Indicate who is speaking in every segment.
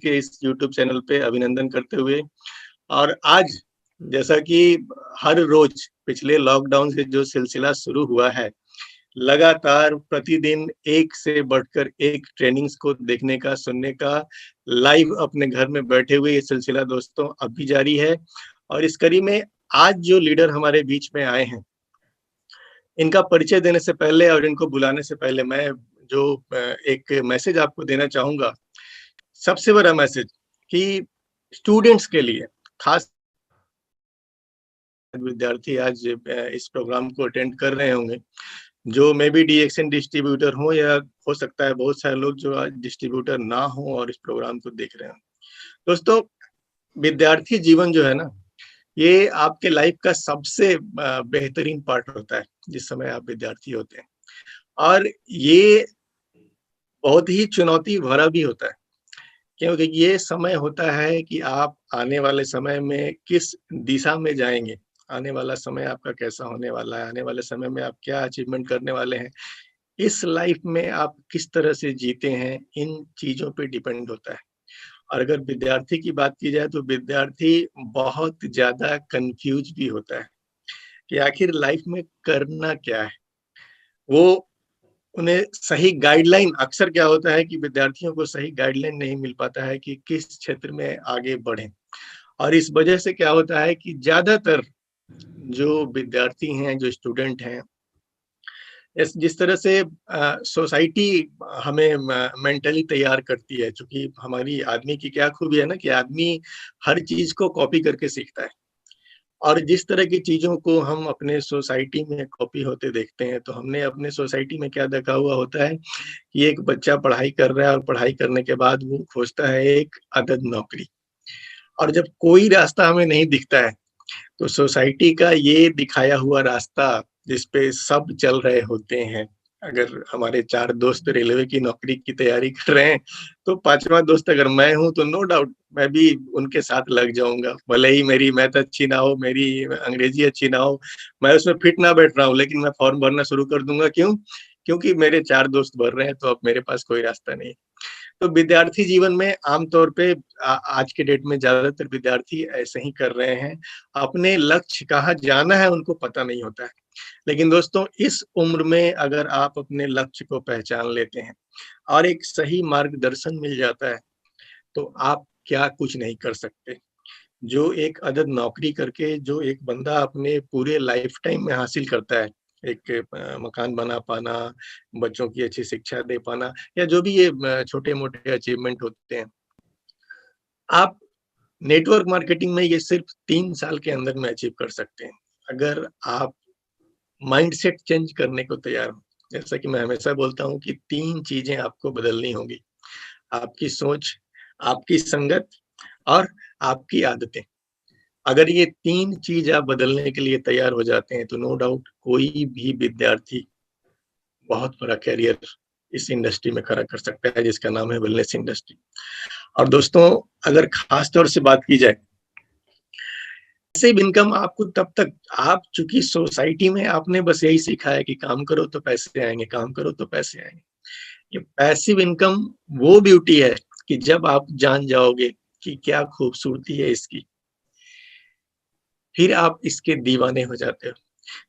Speaker 1: के इस YouTube channel पे अभिनंदन करते हुए, और आज जैसा कि हर रोज पिछले लॉकडाउन से जो सिलसिला शुरू हुआ है, लगातार प्रतिदिन एक से बढ़कर एक ट्रेनिंग्स को देखने का, सुनने का, लाइव अपने घर में बैठे हुए ये सिलसिला दोस्तों अब भी जारी है। और इस कड़ी में आज जो लीडर हमारे बीच में आए हैं, इनका परिचय देने से पहले और इनको बुलाने से पहले मैं जो एक मैसेज आपको देना चाहूँगा, सबसे बड़ा मैसेज कि स्टूडेंट्स के लिए, खास विद्यार्थी आज इस प्रोग्राम को अटेंड कर रहे होंगे, जो मे बी डीएक्सएन डिस्ट्रीब्यूटर हो, या हो सकता है बहुत सारे लोग जो आज डिस्ट्रीब्यूटर ना हो और इस प्रोग्राम को देख रहे हों। दोस्तों, विद्यार्थी जीवन जो है ना, ये आपके लाइफ का सबसे बेहतरीन पार्ट होता है, जिस समय आप विद्यार्थी होते हैं। और ये बहुत ही चुनौती भरा भी होता है, क्योंकि ये समय होता है कि आप आने वाले समय में किस दिशा में जाएँगे, आने वाला समय आपका कैसा होने वाला है, आने वाले समय में आप क्या अचीवमेंट करने वाले हैं, इस लाइफ में आप किस तरह से जीते हैं, इन चीज़ों पे डिपेंड होता है। और अगर विद्यार्थी की बात की जाए तो विद्यार्थी बहुत ज़्यादा कन्फ्यूज़ भी होता है कि आखिर लाइफ में करना क्या है? वो उन्हें सही गाइडलाइन, अक्सर क्या होता है कि विद्यार्थियों को सही गाइडलाइन नहीं मिल पाता है कि किस क्षेत्र में आगे बढ़ें। और इस वजह से क्या होता है कि ज़्यादातर जो विद्यार्थी हैं, जो स्टूडेंट हैं, जिस तरह से सोसाइटी हमें मेंटली तैयार करती है, चूँकि हमारी आदमी की क्या खूबी है ना कि आदमी हर चीज़ को कॉपी करके सीखता है। और जिस तरह की चीज़ों को हम अपने सोसाइटी में कॉपी होते देखते हैं, तो हमने अपने सोसाइटी में क्या देखा हुआ होता है कि एक बच्चा पढ़ाई कर रहा है और पढ़ाई करने के बाद वो खोजता है एक अदद नौकरी। और जब कोई रास्ता हमें नहीं दिखता है, तो सोसाइटी का ये दिखाया हुआ रास्ता जिस पे सब चल रहे होते हैं, अगर हमारे 4 दोस्त रेलवे की नौकरी की तैयारी कर रहे हैं, तो 5वाँ दोस्त अगर मैं हूँ तो नो डाउट मैं भी उनके साथ लग जाऊँगा। भले ही मेरी मैथ अच्छी ना हो, मेरी अंग्रेज़ी अच्छी ना हो, मैं उसमें फिट ना बैठ रहा हूँ, लेकिन मैं फॉर्म भरना शुरू कर दूँगा। क्यों? क्योंकि मेरे 4 दोस्त भर रहे हैं, तो अब मेरे पास कोई रास्ता नहीं है। तो विद्यार्थी जीवन में आमतौर पे आज के डेट में ज़्यादातर विद्यार्थी ऐसे ही कर रहे हैं। अपने लक्ष्य कहाँ जाना है उनको पता नहीं होता है। लेकिन दोस्तों, इस उम्र में अगर आप अपने लक्ष्य को पहचान लेते हैं और एक सही मार्गदर्शन मिल जाता है, तो आप क्या कुछ नहीं कर सकते। जो एक अदद नौकरी करके जो एक बंदा अपने पूरे लाइफ टाइम में हासिल करता है, एक मकान बना पाना, बच्चों की अच्छी शिक्षा दे पाना, या जो भी ये छोटे-मोटे अचीवमेंट होते हैं, आप नेटवर्क मार्केटिंग में ये सिर्फ 3 साल के अंदर में अचीव कर सकते हैं, अगर आप माइंडसेट चेंज करने को तैयार हो। जैसा कि मैं हमेशा बोलता हूँ कि 3 चीज़ें आपको बदलनी होंगी, आपकी सोच, आपकी संगत और आपकी आदतें। अगर ये 3 चीज़ आप बदलने के लिए तैयार हो जाते हैं, तो नो डाउट कोई भी विद्यार्थी बहुत बड़ा करियर इस इंडस्ट्री में खड़ा कर सकता है, जिसका नाम है वेलनेस इंडस्ट्री। और दोस्तों, अगर खास तौर से बात की जाए, पैसिव इनकम आपको तब तक, आप चूँकि सोसाइटी में आपने बस यही सीखा है कि काम करो तो पैसे आएँगे, काम करो तो पैसे आएँगे। ये पैसिव इनकम वो ब्यूटी है कि जब आप जान जाओगे कि क्या खूबसूरती है इसकी, फिर आप इसके दीवाने हो जाते हो।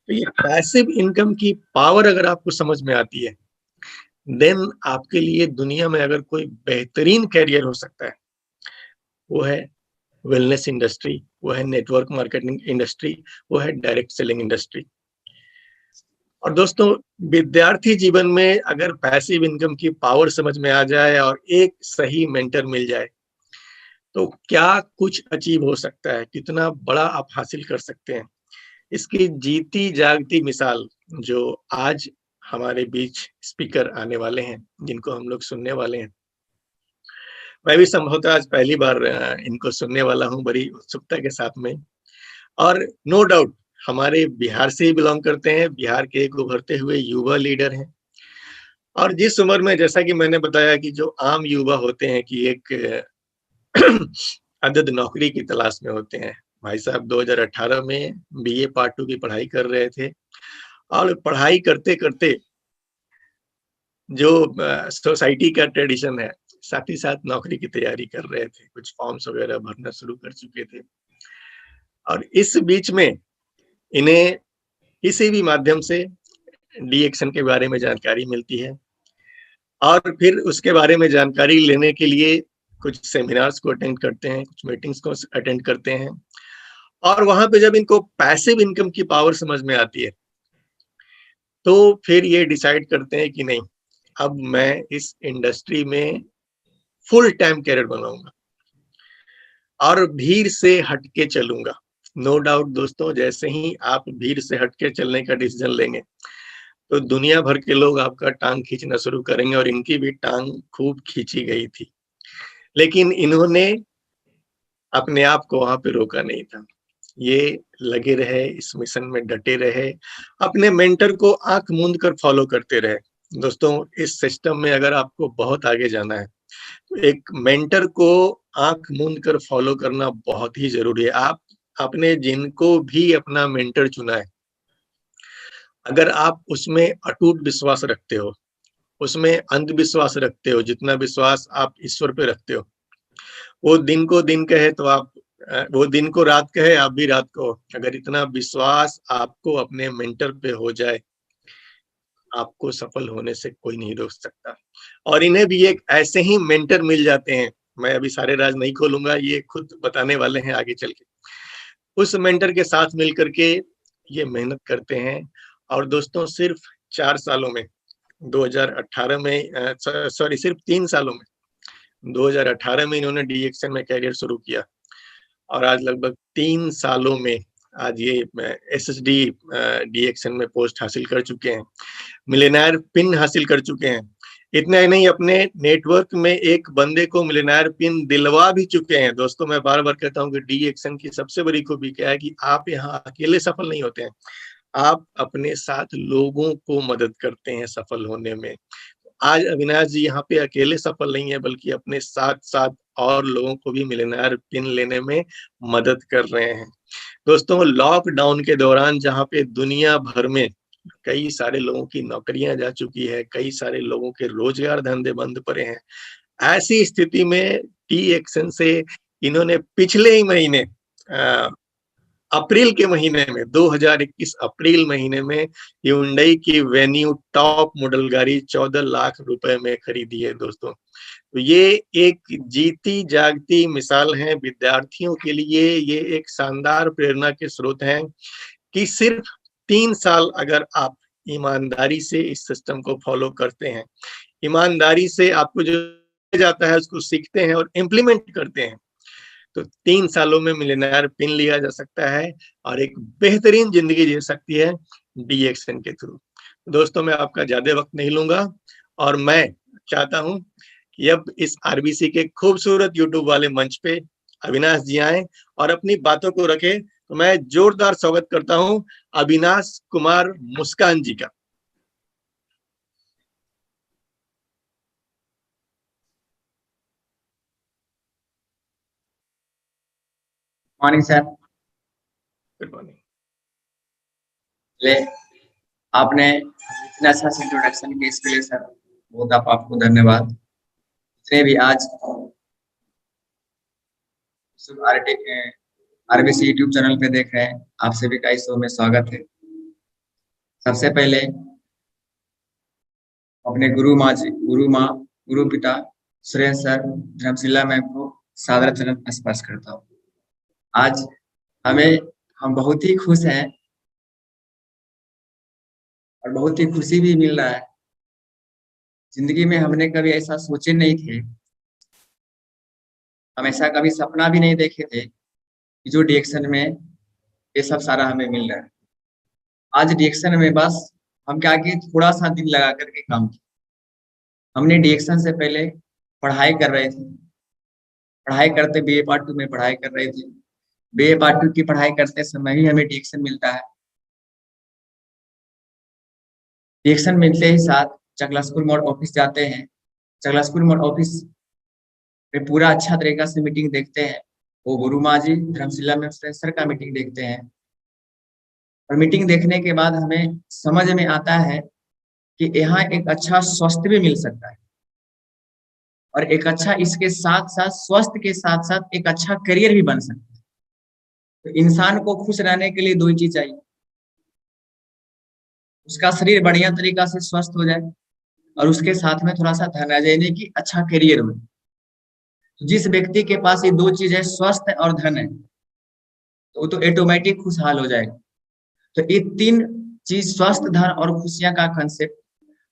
Speaker 1: तो ये पैसिव इनकम की पावर अगर आपको समझ में आती है, देन आपके लिए दुनिया में अगर कोई बेहतरीन करियर हो सकता है, वो है वेलनेस इंडस्ट्री, वो है नेटवर्क मार्केटिंग इंडस्ट्री, वो है डायरेक्ट सेलिंग इंडस्ट्री। और दोस्तों, विद्यार्थी जीवन में अगर पैसिव इनकम की पावर समझ में आ जाए और एक सही मेंटर मिल जाए, तो क्या कुछ अचीव हो सकता है, कितना बड़ा आप हासिल कर सकते हैं। इसकी जीती जागती मिसाल जो आज हमारे बीच स्पीकर आने वाले हैं, जिनको हम लोग सुनने वाले हैं। मैं भी संभवतः आज पहली बार इनको सुनने वाला हूँ बड़ी उत्सुकता के साथ में। और नो डाउट हमारे बिहार से ही बिलॉन्ग करते हैं, बिहार के एक उभरते हुए युवा लीडर हैं। और जिस उम्र में, जैसा कि मैंने बताया कि जो आम युवा होते हैं कि एक अदद नौकरी की तलाश में होते हैं। भाई साहब 2018 में बीए पार्ट 2 की पढ़ाई कर रहे थे, और पढ़ाई करते-करते जो सोसाइटी का ट्रेडिशन है, साथ ही साथ नौकरी की तैयारी कर रहे थे, कुछ फॉर्म्स वगैरह भरना शुरू कर चुके थे। और इस बीच में इन्हें किसी भी माध्यम से डी-एक्शन के बारे में जानकारी मिलती है और फिर उसके बारे में जानकारी लेने के लिए कुछ सेमिनार्स को अटेंड करते हैं, कुछ मीटिंग्स को अटेंड करते हैं और वहाँ पे जब इनको पैसिव इनकम की पावर समझ में आती है, तो फिर ये डिसाइड करते हैं कि नहीं, अब मैं इस इंडस्ट्री में फुल टाइम कैरियर बनाऊंगा और भीड़ से हटके चलूंगा। नो डाउट दोस्तों, जैसे ही आप भीड़ से हटके चलने का डिसीजन लेंगे, तो दुनिया भर के लोग आपका टांग खींचना शुरू करेंगे और इनकी भी टांग खूब खींची गई थी। लेकिन इन्होंने अपने आप को वहां पे रोका नहीं था। ये लगे रहे, इस मिशन में डटे रहे, अपने मेंटर को आंख मूंद कर फॉलो करते रहे। दोस्तों, इस सिस्टम में अगर आपको बहुत आगे जाना है, तो एक मेंटर को आंख मूंद कर फॉलो करना बहुत ही जरूरी है। आपने जिनको भी अपना मेंटर चुना है, अगर आप उसमें अटूट विश्वास रखते हो, उसमें अंधविश्वास रखते हो, जितना विश्वास आप ईश्वर पे रखते हो, वो दिन को दिन कहे तो आप वो दिन को रात कहे, आप भी रात को। अगर इतना विश्वास आपको अपने मेंटर पे हो जाए, आपको सफल होने से कोई नहीं रोक सकता। और इन्हें भी एक ऐसे ही मेंटर मिल जाते हैं, मैं अभी सारे राज नहीं खोलूंगा, ये खुद बताने वाले हैं आगे चल के। उस मेंटर के साथ मिलकर के ये मेहनत करते हैं और दोस्तों सिर्फ 4 सालों में, 2018 में सॉरी सिर्फ 3 सालों में, 2018 में इन्होंने डी-एक्शन में कैरियर शुरू किया और आज लगभग 3 सालों में आज ये एसएसडी डी-एक्शन में पोस्ट हासिल कर चुके हैं, मिलियनेयर पिन हासिल कर चुके हैं। इतना ही नहीं, अपने नेटवर्क में एक बंदे को मिलियनेयर पिन दिलवा भी चुके हैं। दोस्तों, मैं बार बार कहता हूँ कि डी-एक्शन की सबसे बड़ी खूबी क्या है कि आप यहाँ अकेले सफल नहीं होते हैं, आप अपने साथ लोगों को मदद करते हैं सफल होने में। आज अविनाश जी यहाँ पे अकेले सफल नहीं है, बल्कि अपने साथ साथ और लोगों को भी मिलियनेयर पिन लेने में मदद कर रहे हैं। दोस्तों, लॉकडाउन के दौरान जहाँ पे दुनिया भर में कई सारे लोगों की नौकरियां जा चुकी है, कई सारे लोगों के रोजगार धंधे बंद पड़े हैं, ऐसी स्थिति में डी-एक्शन से इन्होंने पिछले ही महीने अप्रैल के महीने में 2021 अप्रैल महीने में hyundai की वेन्यू टॉप मॉडल गाड़ी 14 लाख रुपए में खरीदी है। दोस्तों, तो ये एक जीती जागती मिसाल है विद्यार्थियों के लिए। ये एक शानदार प्रेरणा के स्रोत हैं कि सिर्फ 3 साल अगर आप ईमानदारी से इस सिस्टम को फॉलो करते हैं, ईमानदारी से आपको जो जाता है उसको सीखते हैं और इम्प्लीमेंट करते हैं, तो 3 सालों में मिलियनेयर पिन लिया जा सकता है और एक बेहतरीन जिंदगी जी सकती है डी-एक्शन के थ्रू। दोस्तों, मैं आपका ज्यादा वक्त नहीं लूंगा और मैं चाहता हूं कि अब इस आरबीसी के खूबसूरत यूट्यूब वाले मंच पे अविनाश जी आए और अपनी बातों को रखें। तो मैं जोरदार स्वागत करता हूं अविनाश कुमार मुस्कान जी का।
Speaker 2: Morning sir.
Speaker 1: Good morning.
Speaker 2: ले आपने इतना अच्छा से इंट्रोडक्शन किया, इसके लिए सर बहुत आपको धन्यवाद। जितने भी आज आरबीसी यूट्यूब चैनल पे देख रहे हैं, आप सभी का इस शो में स्वागत है। सबसे पहले अपने गुरु पिता सुरेश सर, धर्मशिला मैम को सादर चरण स्पर्श करता हूँ। आज हम बहुत ही खुश हैं और बहुत ही खुशी भी मिल रहा है। जिंदगी में हमने कभी ऐसा सोचे नहीं थे, हम ऐसा कभी सपना भी नहीं देखे थे कि जो डी-एक्शन में ये सब सारा हमें मिल रहा है। आज डी-एक्शन में बस हम क्या किए, थोड़ा सा दिल लगा करके काम किया। हमने डी-एक्शन से पहले पढ़ाई कर रहे थे, पढ़ाई करते बीए पार्ट 2 में पढ़ाई कर रहे थे। बीए पार्ट 2 की पढ़ाई करते समय ही हमें डी-एक्शन मिलता है। डी-एक्शन मिलते ही साथ चकलासपुर मोड़ ऑफिस जाते हैं। चकलासपुर मोड़ ऑफिस में पूरा अच्छा तरीका से मीटिंग देखते हैं। वो गुरु माँ जी, धर्मशिला में सर का मीटिंग देखते हैं और मीटिंग देखने के बाद हमें समझ में आता है कि यहाँ एक अच्छा स्वास्थ्य भी मिल सकता है। और एक अच्छा इसके साथ साथ स्वास्थ्य के साथ साथ एक अच्छा करियर भी बन सकता है। तो इंसान को खुश रहने के लिए दो ही चीज चाहिए, उसका शरीर बढ़िया तरीका से स्वस्थ हो जाए और उसके साथ में थोड़ा सा धन आ जाए, यानी कि अच्छा करियर हो। जिस व्यक्ति के पास ये दो चीज है, स्वस्थ और धन है, तो वो तो ऑटोमेटिक खुशहाल हो जाएगा। तो ये तीन चीज, स्वस्थ, धन और खुशियां का कंसेप्ट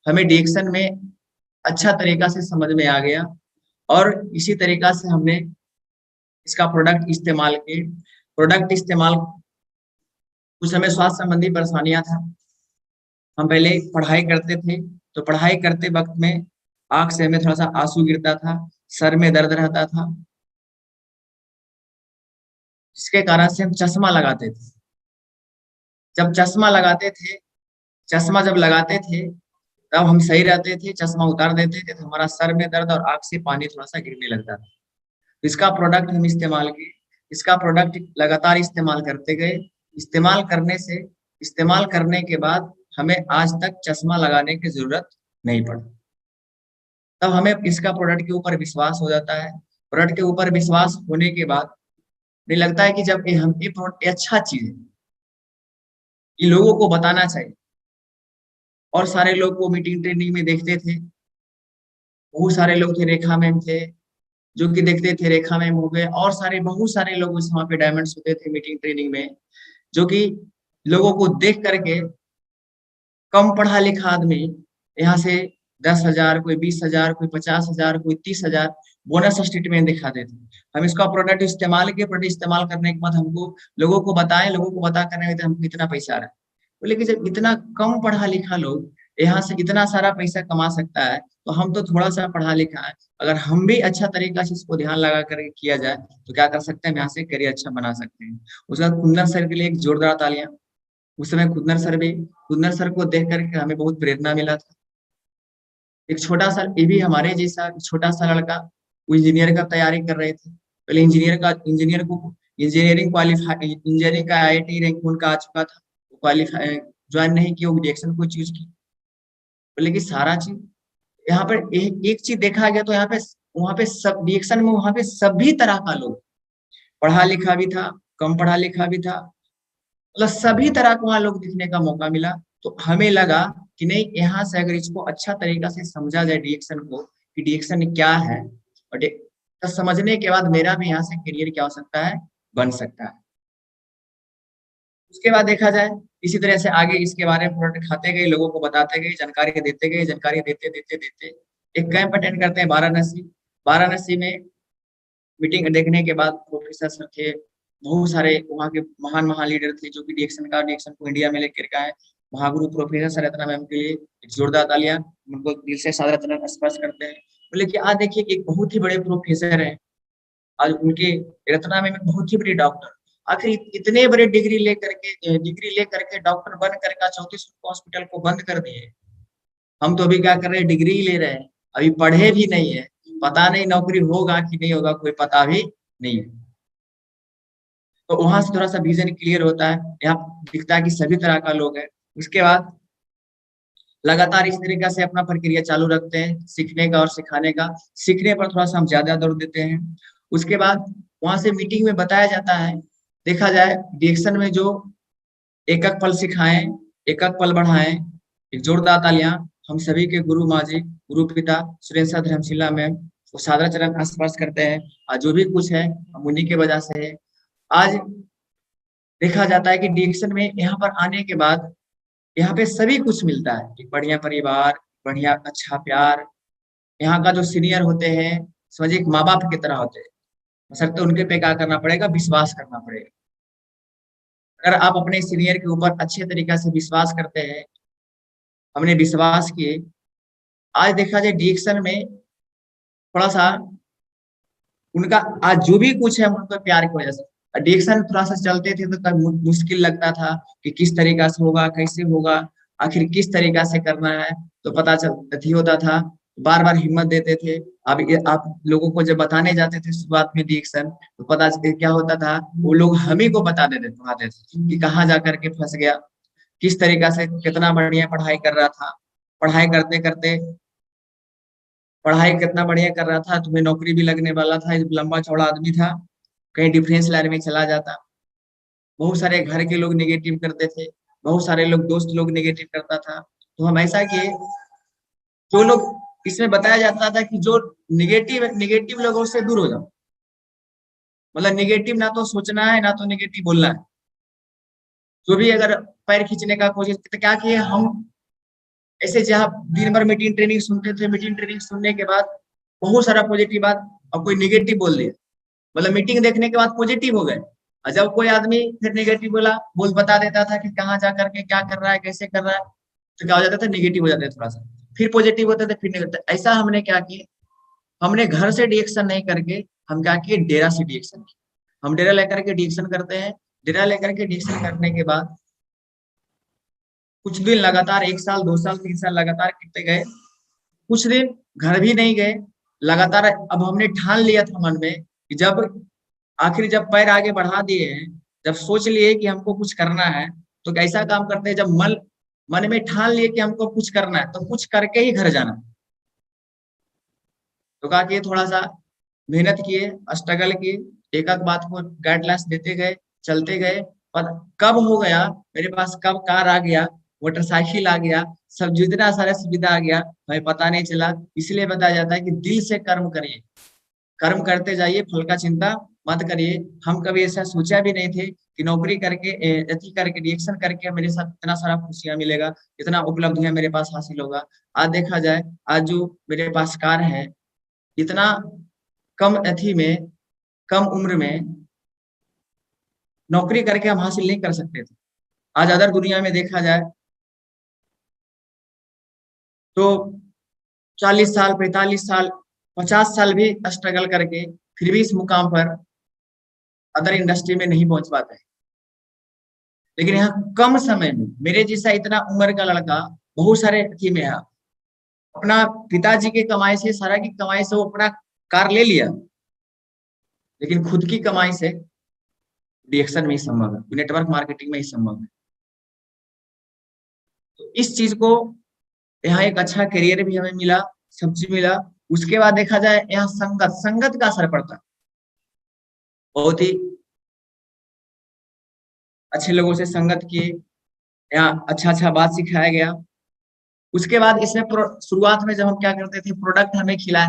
Speaker 2: हमें डीएक्शन में अच्छा तरीका से समझ में आ गया और इसी तरीका से हमने इसका प्रोडक्ट इस्तेमाल किए। प्रोडक्ट इस्तेमाल, कुछ हमें स्वास्थ्य संबंधी परेशानियां था, हम पहले पढ़ाई करते थे तो पढ़ाई करते वक्त में आंख से हमें थोड़ा सा आंसू गिरता था, सर में दर्द रहता था, जिसके कारण से हम चश्मा लगाते थे। जब चश्मा लगाते थे, चश्मा जब लगाते थे तब हम सही रहते थे, चश्मा उतार देते थे तो हमारा सर में दर्द और आंख से पानी थोड़ा सा गिरने लगता था। इसका प्रोडक्ट हम इस्तेमाल किए, इसका प्रोडक्ट लगातार इस्तेमाल करते गए। इस्तेमाल करने से, इस्तेमाल करने के बाद हमें आज तक चश्मा लगाने की जरूरत नहीं पड़ी। तब हमें इसका प्रोडक्ट के ऊपर विश्वास हो जाता है। प्रोडक्ट के ऊपर विश्वास होने के बाद मुझे लगता है कि जब ये हम ये प्रोडक्ट अच्छा चीज है, ये लोगों को बताना चाहिए। और सारे लोग को मीटिंग ट्रेनिंग में देखते थे, बहुत सारे लोग थे, रेखा मैम थे जो कि देखते थे, रेखा मैम हो गए और सारे बहुत सारे लोग उस वहाँ पे डायमंड्स होते थे मीटिंग ट्रेनिंग में, जो कि लोगों को देख करके कम पढ़ा लिखा आदमी यहाँ से 10,000, कोई 20,000, कोई 50,000, कोई 30,000 बोनस स्टेटमेंट दिखा देते। हम इसका प्रोडक्ट इस्तेमाल किए, प्रोडक्ट इस्तेमाल करने के बाद हमको लोगों को बताएं, लोगों को बता करने में हमको इतना पैसा आ रहा है। बोले कि जब इतना कम पढ़ा लिखा लोग यहाँ से इतना सारा पैसा कमा सकता है, तो हम तो थोड़ा सा पढ़ा लिखा है, अगर हम भी अच्छा तरीका से इसको ध्यान लगा करके किया जाए तो क्या कर सकते हैं, हम यहाँ से करियर अच्छा बना सकते हैं। उसके बाद कुंदन सर के लिए एक जोरदार तालियां। उस समय कुंदन सर को देख करके हमें बहुत प्रेरणा मिला था। एक छोटा सा, ये भी हमारे जैसा छोटा सा लड़का, वो इंजीनियर का तैयारी कर रहे थे। पहले इंजीनियरिंग का आईआईटी रैंक उनका आ चुका था, क्वालिफाई ज्वाइन नहीं किया, वो रिएक्शन को चूज की। बोले कि सारा चीज यहाँ पर एक चीज देखा गया तो यहाँ पे, वहाँ पे सब रिएक्शन में वहाँ पे सभी तरह का लोग, पढ़ा लिखा भी था, कम पढ़ा लिखा भी था, मतलब सभी तरह को वहाँ लोग दिखने का मौका मिला। तो हमें लगा कि नहीं, यहाँ से अगर इसको अच्छा तरीका से समझा जाए डीएक्शन को, कि डीएक्शन क्या है, और तो समझने के बाद मेरा भी यहाँ से करियर क्या हो सकता है, बन सकता है। उसके बाद देखा जाए इसी तरह से आगे इसके बारे में प्रोडक्ट दिखाते गए, लोगों को बताते गए, जानकारी देते गए, जानकारी देते देते देते एक कैंप अटेंड करते हैं वाराणसी। वाराणसी में मीटिंग देखने के बाद प्रोफेसर सर थे, बहुत सारे वहाँ के महान महान लीडर थे जो कि डीएक्शन को इंडिया में लेकर गए। Mahaguru professor sir Ratna ma'am के लिए एक जोरदार तालियां, उनको दिल से सादर स्पर्श करते हैं। बोले कि आज देखिए एक बहुत ही बड़े प्रोफेसर है, आज उनके रत्ना मैम बहुत ही बड़ी डॉक्टर, आखिर इतने बड़े डिग्री लेकर के डॉक्टर बन करके 34 हॉस्पिटल को बंद कर दिए। हम तो अभी क्या कर रहे हैं, डिग्री ही ले रहे हैं, अभी पढ़े भी नहीं है, पता नहीं नौकरी होगा कि नहीं होगा, कोई पता भी नहीं है। तो वहां से थोड़ा सा विजन क्लियर होता है, यहाँ दिखता है कि सभी तरह का लोग है। उसके बाद लगातार इस तरीके से अपना प्रक्रिया चालू रखते हैं, सीखने का और सिखाने का। सीखने पर थोड़ा सा हम ज्यादा जोर देते हैं। उसके बाद वहां से मीटिंग में बताया जाता है, देखा जाए डिएक्शन में जो एक एक पल सिखाएं, एक एक पल बढ़ाएं, एक जोरदार तालियां हम सभी के गुरु माँ जी, गुरु पिता सुरेंद्र धर्मशिला मैम, वो सादर चरण स्पर्श करते हैं। आज जो भी कुछ है हम उन्हीं के वजह से है। आज देखा जाता है कि डिएक्शन में यहाँ पर आने के बाद यहाँ पे सभी कुछ मिलता है, एक बढ़िया परिवार, बढ़िया अच्छा प्यार, यहाँ का जो सीनियर होते हैं समझिए एक माँ बाप की तरह होते हैं। बशर्ते उनके पे क्या करना पड़ेगा, विश्वास करना पड़ेगा। अगर आप अपने सीनियर के ऊपर अच्छे तरीके से विश्वास करते हैं, हमने विश्वास किए, आज देखा जाए डिएक्शन में थोड़ा सा उनका आज जो भी कुछ है उनका प्यार की वजह से। डिएक्शन थोड़ा सा चलते थे तो तब मुश्किल लगता था कि किस तरीका से होगा, कैसे होगा, आखिर किस तरीका से करना है, तो पता चल नहीं होता था, बार बार हिम्मत देते थे। अब आप लोगों को जब बताने जाते थे शुरुआत में डिएक्शन, तो पता क्या होता था, वो लोग हम ही को बता देते थे कि कहाँ जा करके फंस गया, किस तरीका से कितना बढ़िया पढ़ाई कर रहा था, पढ़ाई करते करते पढ़ाई कितना बढ़िया कर रहा था, तुम्हें नौकरी भी लगने वाला था, लंबा चौड़ा आदमी था, कहीं डिफेंस लाइन में चला जाता। बहुत सारे घर के लोग नेगेटिव करते थे, बहुत सारे लोग दोस्त लोग नेगेटिव करता था। तो हम ऐसा किए, जो लोग इसमें बताया जाता था कि जो नेगेटिव नेगेटिव लोगों से दूर हो जाओ, मतलब नेगेटिव ना तो सोचना है ना तो नेगेटिव बोलना है। जो भी अगर पैर खींचने का कोशिश, तो क्या किए हम, ऐसे जहाँ दिन भर मीटिंग ट्रेनिंग सुनते थे, मीटिंग ट्रेनिंग सुनने के बाद बहुत सारा पॉजिटिव बात और कोई नेगेटिव बोल दिया, मतलब मीटिंग देखने के बाद पॉजिटिव हो गए, और जब कोई आदमी फिर नेगेटिव बोल बता देता था कि कहाँ जा करके क्या कर रहा है, कैसे कर रहा है, तो क्या हो जाता था, नेगेटिव हो जाता था थोड़ा सा, फिर पॉजिटिव होते थे, फिर नेगेटिव। ऐसा हमने क्या किया, हमने घर से डिएक्शन नहीं करके हम क्या किए, डेरा से डिएक्शन किए। हम डेरा लेकर के डिएक्शन करते हैं। डेरा लेकर के डिएक्शन करने के बाद कुछ दिन लगातार, 1 साल 2 साल 3 साल लगातार करते गए। कुछ दिन घर भी नहीं गए लगातार। अब हमने ठान लिया था मन में कि जब आखिर जब पैर आगे बढ़ा दिए हैं, जब सोच लिए कि हमको कुछ करना है, तो कैसा काम करते हैं, जब मन मन में ठान लिए कि हमको कुछ करना है तो कुछ करके ही घर जाना। तो कहा कि थोड़ा सा मेहनत किए, स्ट्रगल किए, एक एक बात को गाइडलाइंस देते गए, चलते गए। पर कब हो गया मेरे पास, कब कार आ गया, मोटरसाइकिल आ गया, सब जितना सारा सुविधा आ गया, हमें पता नहीं चला। इसलिए बताया जाता है कि दिल से कर्म करिए, कर्म करते जाइए, फल का चिंता मत करिए। हम कभी ऐसा सोचा भी नहीं थे कि नौकरी करके, अथी करके, रिएक्शन करके मेरे साथ इतना सारा खुशियां मिलेगा, इतना उपलब्धियां मेरे पास हासिल होगा। आज देखा जाए, आज जो मेरे पास कार है, इतना कम अथी में, कम उम्र में नौकरी करके हम हासिल नहीं कर सकते थे। आज अदर दुनिया में देखा जाए तो 40 साल, 45 साल, 50 साल भी स्ट्रगल करके फिर भी इस मुकाम पर अदर इंडस्ट्री में नहीं पहुंच पाते हैं। लेकिन यहाँ कम समय में मेरे जैसा इतना उम्र का लड़का बहुत सारे अथी में है। अपना पिताजी के कमाई से, सारा की कमाई से वो अपना कार ले लिया, लेकिन खुद की कमाई से रिएक्शन में ही संभव है, नेटवर्क मार्केटिंग में ही संभव है। तो इस चीज को, यहाँ एक अच्छा करियर भी हमें मिला, सब चीज मिला। उसके बाद देखा जाए, यहाँ संगत संगत का असर पड़ता है। बहुत ही अच्छे लोगों से संगत किए, यहाँ अच्छा अच्छा बात सिखाया गया। उसके बाद इसमें शुरुआत में जब हम क्या करते थे, प्रोडक्ट हमें खिलाए।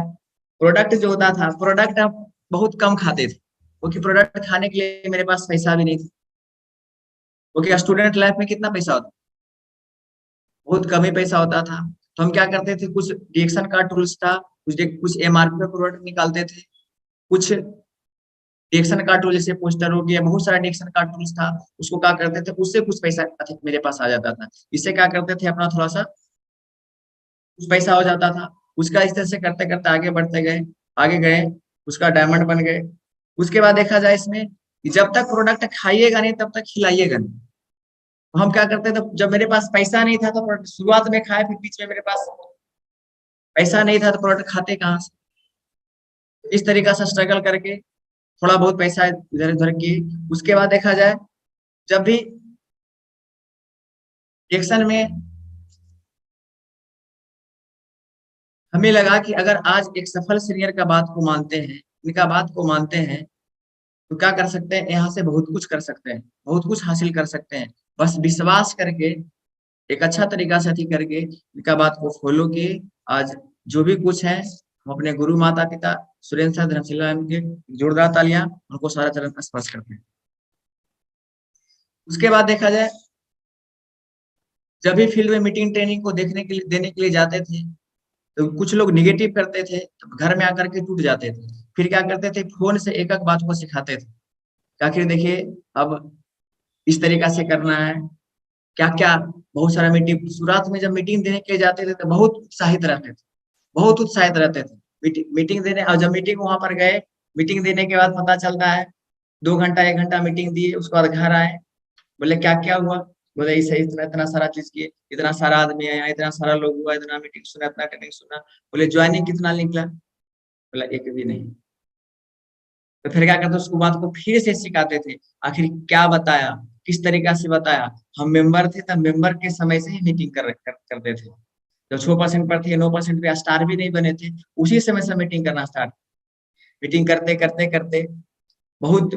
Speaker 2: प्रोडक्ट जो होता था, प्रोडक्ट हम बहुत कम खाते थे, क्योंकि प्रोडक्ट खाने के लिए मेरे पास पैसा भी नहीं था। क्योंकि स्टूडेंट लाइफ में कितना पैसा होता, बहुत कम ही पैसा होता था। तो हम क्या करते थे, कुछ रिएक्शन का टूल्स था, कुछ एमआरपी पे प्रोडक्ट निकालते थे, कुछ रिएक्शन का टूल, जैसे पोस्टर हो गया, बहुत सारा रिएक्शन का टूल्स था, उसको क्या करते थे, उससे कुछ पैसा मेरे पास आ जाता था। इससे क्या करते थे, अपना थोड़ा सा कुछ पैसा हो जाता था। उसका इस तरह से करते करते आगे बढ़ते गए, आगे गए, उसका डायमंड बन गए। उसके बाद देखा जाए इसमें कि जब तक प्रोडक्ट खाइएगा नहीं तब तक खिलाइएगा नहीं। तो हम क्या करते थे, जब मेरे पास पैसा नहीं था तो शुरुआत में खाए, फिर बीच में मेरे पास पैसा नहीं था तो प्रोडक्ट खाते कहाँ से। इस तरीका से स्ट्रगल करके थोड़ा बहुत पैसा इधर उधर किए। उसके बाद देखा जाए, जब भी रिएक्शन में हमें लगा कि अगर आज एक सफल सीनियर का बात को मानते हैं, इनका बात को मानते हैं, तो क्या कर सकते हैं, यहाँ से बहुत कुछ कर सकते हैं, बहुत कुछ हासिल कर सकते हैं। बस विश्वास करके, एक अच्छा तरीका से अथी करके, इनका बात को फॉलो किए। आज जो भी कुछ है, हम अपने गुरु माता पिता सुरेंद्र सर धर्मशिला के जोरदार तालियां उनको सारा चरण स्पर्श करते हैं। उसके बाद देखा जाए, जब भी फील्ड में मीटिंग ट्रेनिंग को देखने के लिए, देने के लिए जाते थे, तो कुछ लोग निगेटिव करते थे, तो घर में आकर के टूट जाते थे। फिर क्या करते थे, फोन से एक एक बात को सिखाते थे, आखिर देखिए अब इस तरीका से करना है, क्या क्या। बहुत सारा मीटिंग, शुरुआत में जब मीटिंग देने के लिए जाते थे तो बहुत उत्साहित रहते थे, बहुत उत्साहित रहते थे मीटिंग देने। और जब मीटिंग वहां पर गए, मीटिंग देने के बाद पता चलता है 2 घंटा 1 घंटा मीटिंग दिए, उसके बाद घर आए, बोले क्या क्या हुआ, बोले ऐसे इतना इतना सारा चीज किए, इतना सारा आदमी है यहाँ, इतना सारा लोग हुआ, इतना मीटिंग सुना, इतना ट्रेनिंग सुना। बोले ज्वाइनिंग कितना निकला, बोला एक भी नहीं। तो फिर क्या करते, उसको बात को फिर से सिखाते थे, आखिर क्या बताया, किस तरीका से बताया। हम मेंबर थे तब मेंबर के समय से ही मीटिंग करते थे। जब 6% पर थे, 9% पे स्टार भी नहीं बने थे, उसी समय से मीटिंग करना स्टार्ट, मीटिंग करते करते करते बहुत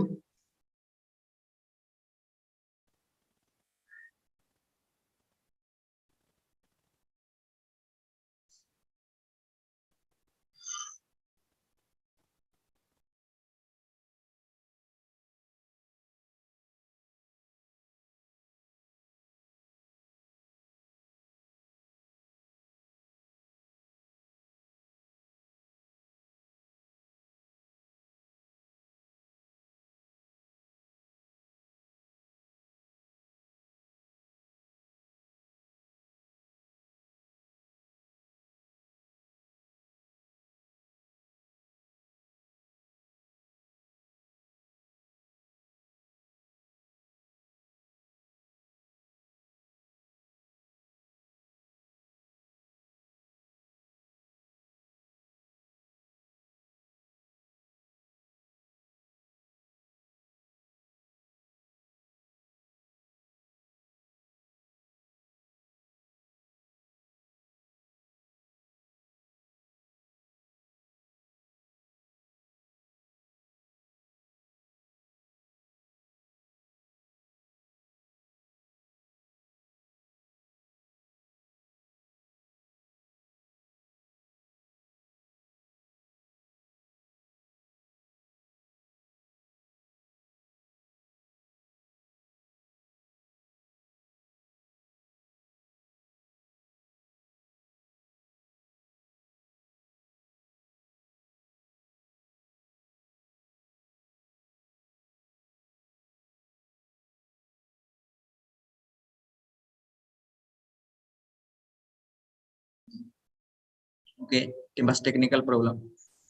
Speaker 2: ओके, बस टेक्निकल प्रॉब्लम।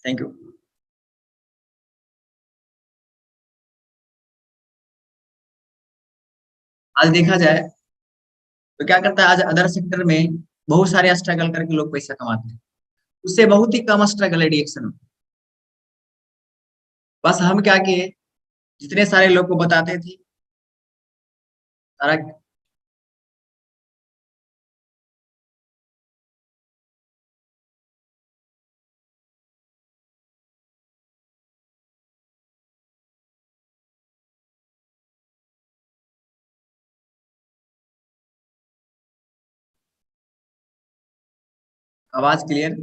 Speaker 2: Thank you. आज देखा जाए तो क्या करता है, आज अदर सेक्टर में बहुत सारे स्ट्रगल करके लोग पैसा कमाते हैं, उससे बहुत ही कम स्ट्रगल है डीएक्शन में। बस हम क्या किए, जितने सारे लोग को बताते थे सारा आवाज क्लियर।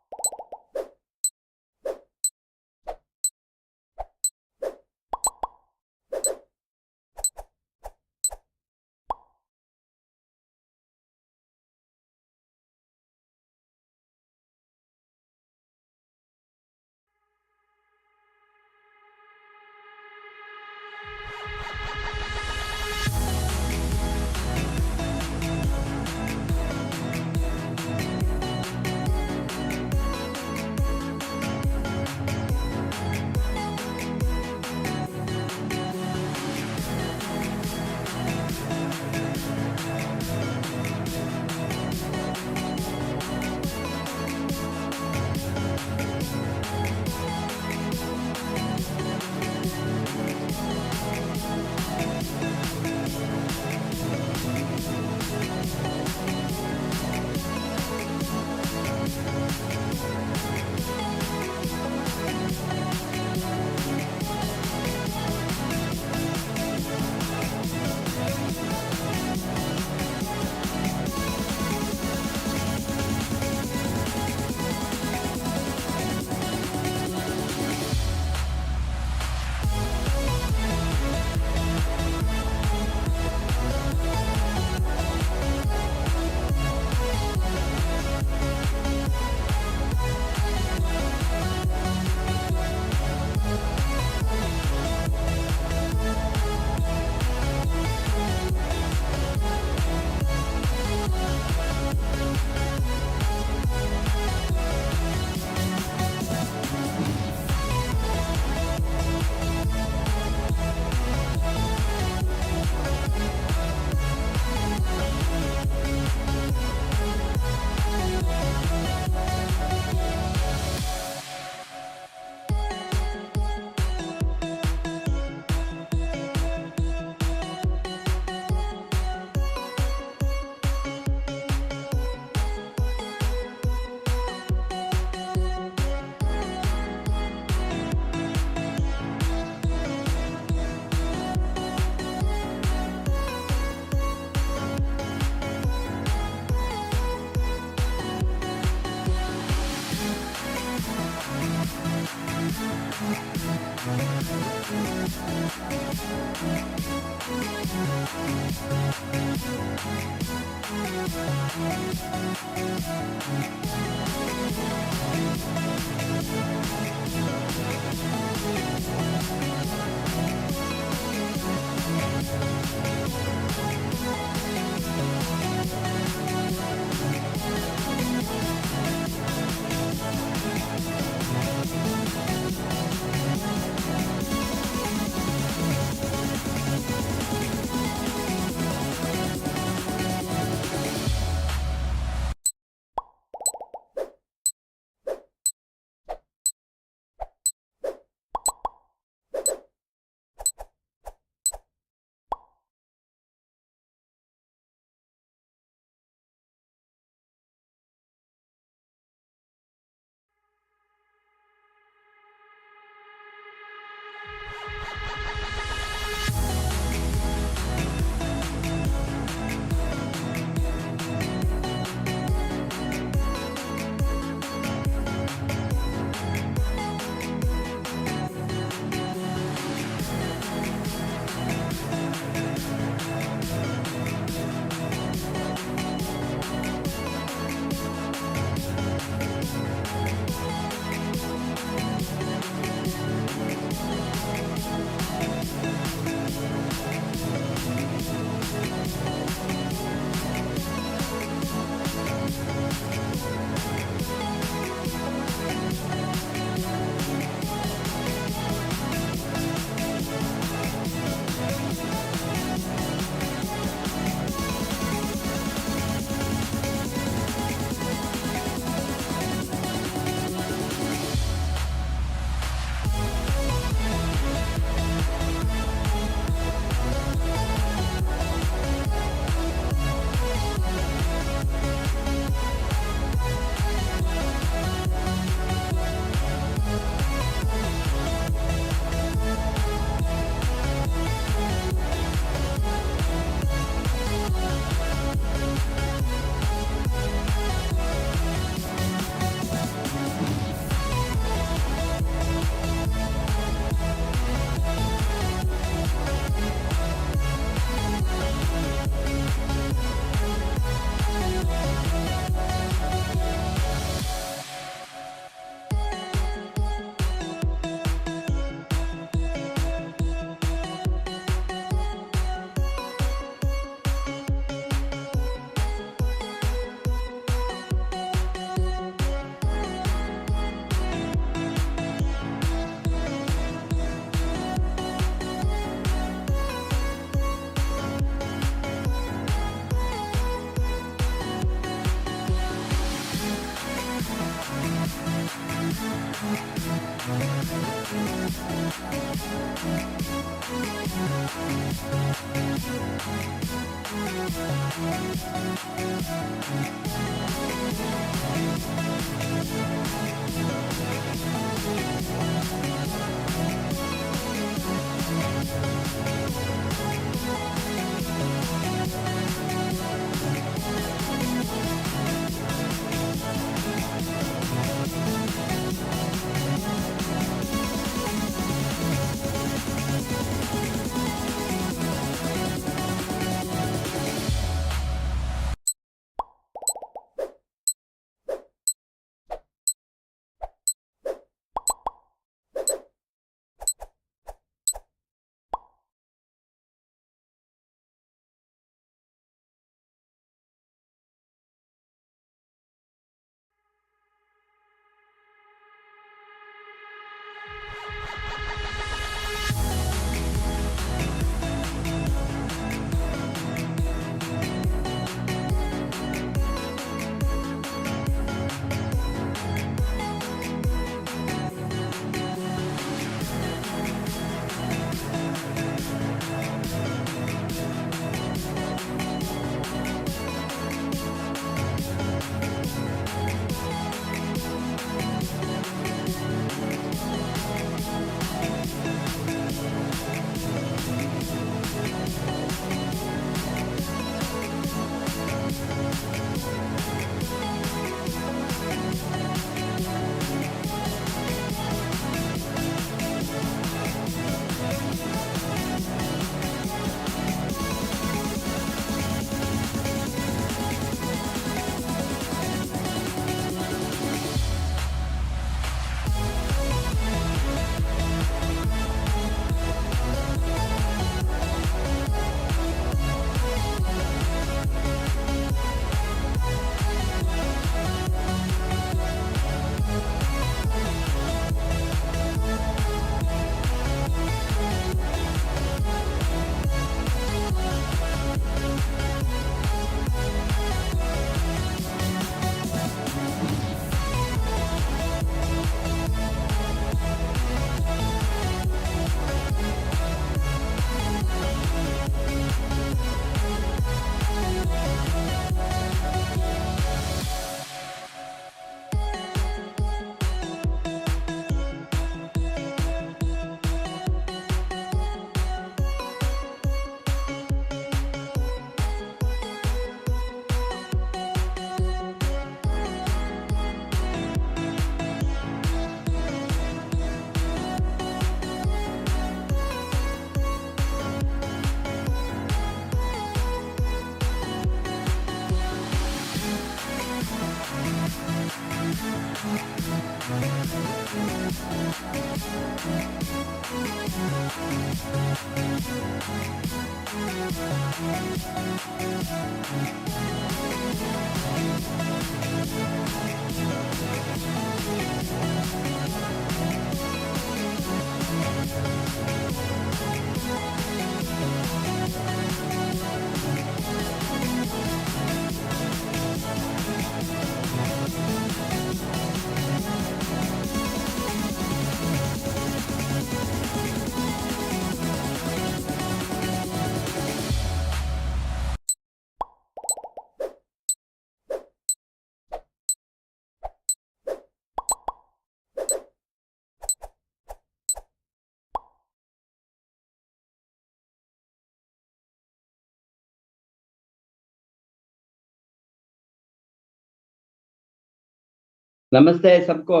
Speaker 3: नमस्ते सबको।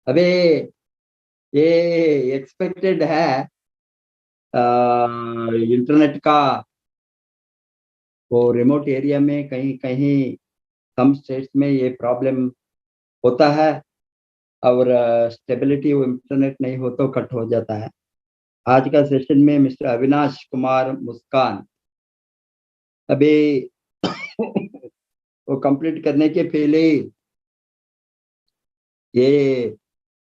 Speaker 3: अबे ये एक्सपेक्टेड है इंटरनेट का, वो रिमोट एरिया में कहीं कहीं सम स्टेट्स में ये प्रॉब्लम होता है और स्टेबिलिटी इंटरनेट नहीं हो तो कट हो जाता है। आज का सेशन में मिस्टर अविनाश कुमार मुस्कान अभी वो कंप्लीट करने के पहले ये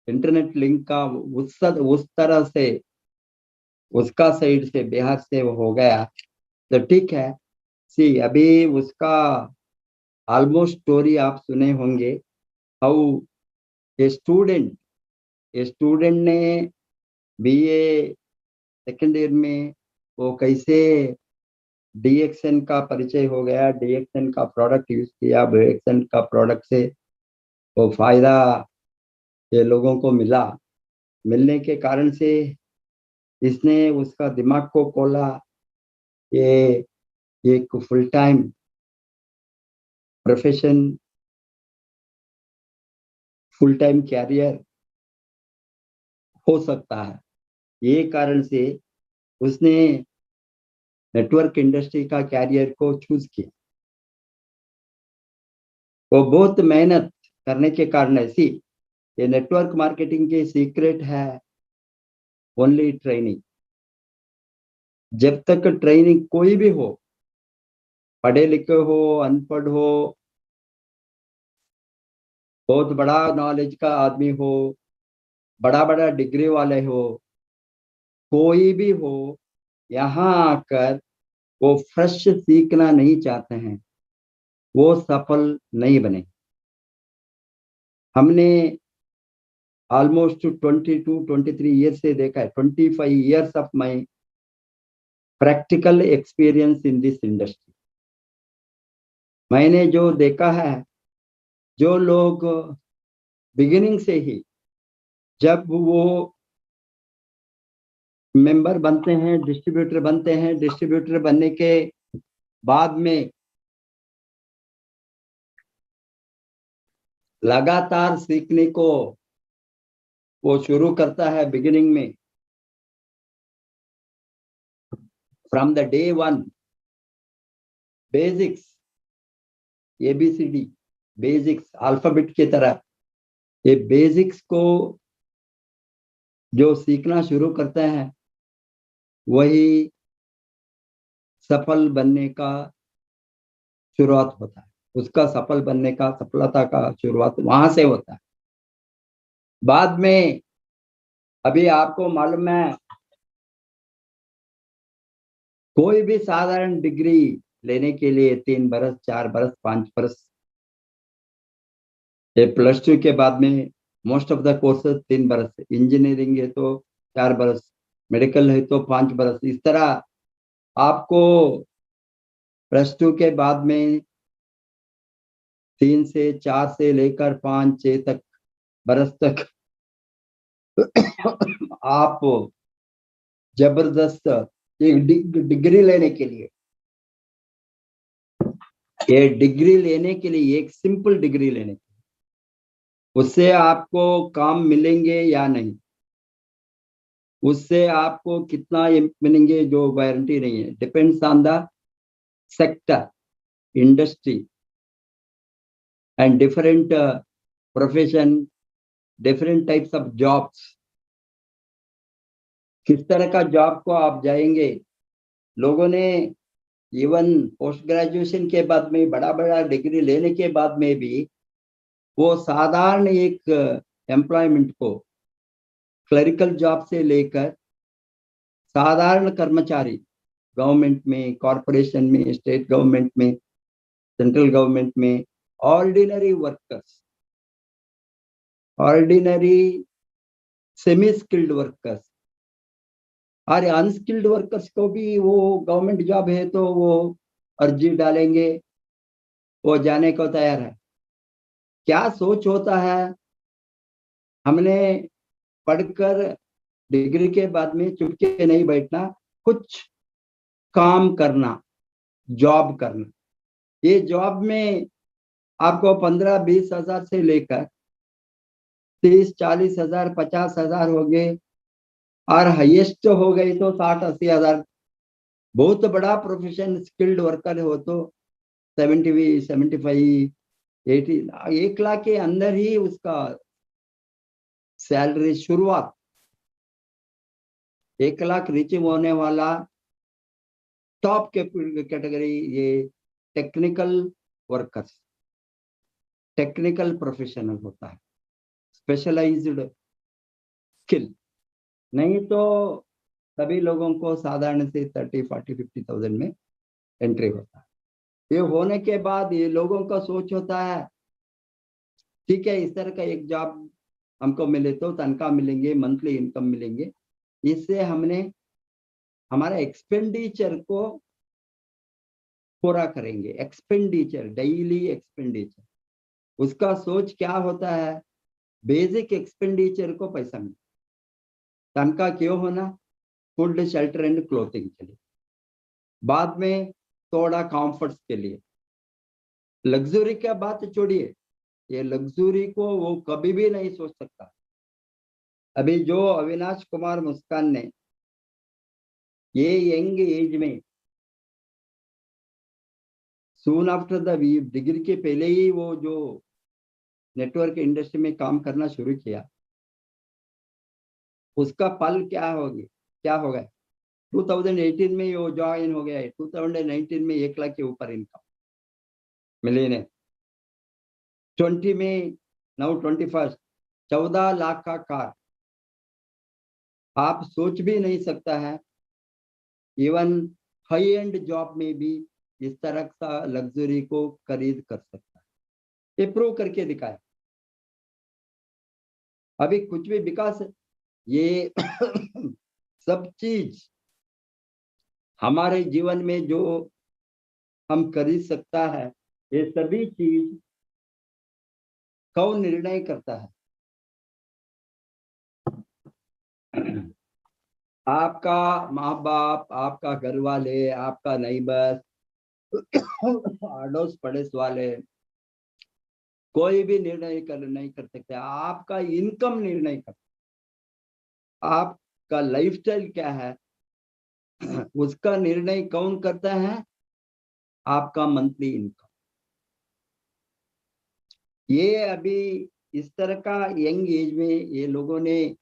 Speaker 3: इंटरनेट लिंक का उस तरह से उसका साइड से बिहार से वो हो गया तो ठीक है। सी अभी उसका ऑलमोस्ट स्टोरी आप सुने होंगे। हाउ ए स्टूडेंट ने बीए सेकेंड ईयर में वो कैसे डीएक्सएन का परिचय हो गया, डीएक्सएन का प्रोडक्ट यूज किया, डीएक्सएन का प्रोडक्ट से वो फायदा ये लोगों को मिला। मिलने के कारण से इसने उसका दिमाग को खोला, ये एक full time profession, full time career हो सकता है। ये कारण से उसने नेटवर्क इंडस्ट्री का कैरियर को चूज किया। वो बहुत मेहनत करने के कारण ऐसी ये नेटवर्क मार्केटिंग के सीक्रेट है ओनली ट्रेनिंग। जब तक ट्रेनिंग कोई भी हो, पढ़े लिखे हो, अनपढ़ हो, बहुत बड़ा नॉलेज का आदमी हो, बड़ा बड़ा डिग्री वाले हो, कोई भी हो, यहाँ आकर वो फ्रेश सीखना नहीं चाहते हैं, वो सफल नहीं बने। हमने ऑलमोस्ट 22-23 ईयर से देखा है, 25 years of my practical experience in this industry. मैंने जो देखा है, जो लोग बिगिनिंग से ही जब वो मेंबर बनते हैं, डिस्ट्रीब्यूटर बनते हैं, डिस्ट्रीब्यूटर बनने के बाद में लगातार सीखने को वो शुरू करता है। बिगिनिंग में from the day one basics, ABCD basics, alphabet की तरह ये बेसिक्स को जो सीखना शुरू करते हैं वही सफल बनने का शुरुआत होता है। उसका सफल बनने का, सफलता का शुरुआत वहां से होता है। बाद में अभी आपको मालूम है, कोई भी साधारण डिग्री लेने के लिए 3 बरस, 4 बरस, 5 बरस, ये +2 के बाद में मोस्ट ऑफ द कोर्सेज 3 बरस, इंजीनियरिंग है तो 4 बरस, मेडिकल है तो 5 बरस। इस तरह आपको +2 के बाद में 3 से 4 से लेकर 5, 6 तक बरस तक आप जबरदस्त एक डिग्री लेने के लिए, ये डिग्री लेने के लिए, एक सिंपल डिग्री लेने के लिए, उससे आपको काम मिलेंगे या नहीं, उससे आपको कितना मिलेंगे जो गारंटी नहीं है। Depends on the sector, industry and different profession, different types of jobs. किस तरह का जॉब को आप जाएंगे। लोगों ने इवन पोस्ट ग्रेजुएशन के बाद में, बड़ा बड़ा डिग्री लेने के बाद में भी वो साधारण एक एम्प्लॉयमेंट को, क्लरिकल जॉब से लेकर साधारण कर्मचारी, गवर्नमेंट में, कॉरपोरेशन में, स्टेट गवर्नमेंट में, सेंट्रल गवर्नमेंट में, ordinary workers, ordinary semi skilled workers और अनस्किल्ड वर्कर्स को भी वो गवर्नमेंट जॉब है तो वो अर्जी डालेंगे, वो जाने को तैयार है। क्या सोच होता है, हमने पढ़कर डिग्री के बाद में चुपके नहीं बैठना, कुछ काम करना, जॉब करना। ये जॉब में आपको 15-20 हजार से लेकर 30-40 हजार, 50 हजार हो गए और हाईएस्ट हो गई तो 60-80 हजार। बहुत बड़ा प्रोफेशन, स्किल्ड वर्कर हो तो 70, 75, 80, 1 लाख के अंदर ही उसका सैलरी शुरुआत। 1 लाख रीच होने वाला टॉप कैटेगरी ये टेक्निकल वर्कर्स, टेक्निकल प्रोफेशनल होता है, स्पेशलाइज्ड स्किल। नहीं तो सभी लोगों को साधारण से 30, 40, 50,000 में एंट्री होता है। ये होने के बाद ये लोगों का सोच होता है, ठीक है इस तरह का एक जॉब हमको मिले तो तनख्वाह मिलेंगे, मंथली इनकम मिलेंगे, इससे हमने हमारा एक्सपेंडिचर को पूरा करेंगे। एक्सपेंडिचर, डेली एक्सपेंडिचर, उसका सोच क्या होता है, बेसिक एक्सपेंडिचर को पैसा मिले। तनख्वाह क्यों होना, फूड, शेल्टर एंड क्लोथिंग के लिए, बाद में थोड़ा कंफर्ट्स के लिए। लग्जरी का बात छोड़िए, ये लग्जरी को वो कभी भी नहीं सोच सकता। अभी जो अविनाश कुमार मुस्कान ने ये यंग एज में, सून आफ्टर द डिग्री के पहले ही वो जो नेटवर्क इंडस्ट्री में काम करना शुरू किया, उसका फल क्या होगा। 2018 में वो ज्वाइन हो गया है, 2019 में 1 लाख के ऊपर इनकम मिलियन, 20 में, नाउ 21, 14 लाख का कार। आप सोच भी नहीं सकता है, इवन हाई एंड जॉब में भी इस तरह का लग्जरी को खरीद कर सकता है। ये प्रूव करके दिखाया। अभी कुछ भी विकास, ये सब चीज हमारे जीवन में जो हम खरीद सकता है, ये सभी चीज कौन निर्णय करता है। आपका माँ बाप, आपका घर वाले, आपका नेबर, अड़ोस पड़ोस वाले, कोई भी निर्णय नहीं कर सकते। आपका इनकम निर्णय करता, आपका लाइफस्टाइल क्या है उसका निर्णय कौन करता है, आपका मंथली इनकम। ये अभी इस तरह का यंग एज में ये लोगों ने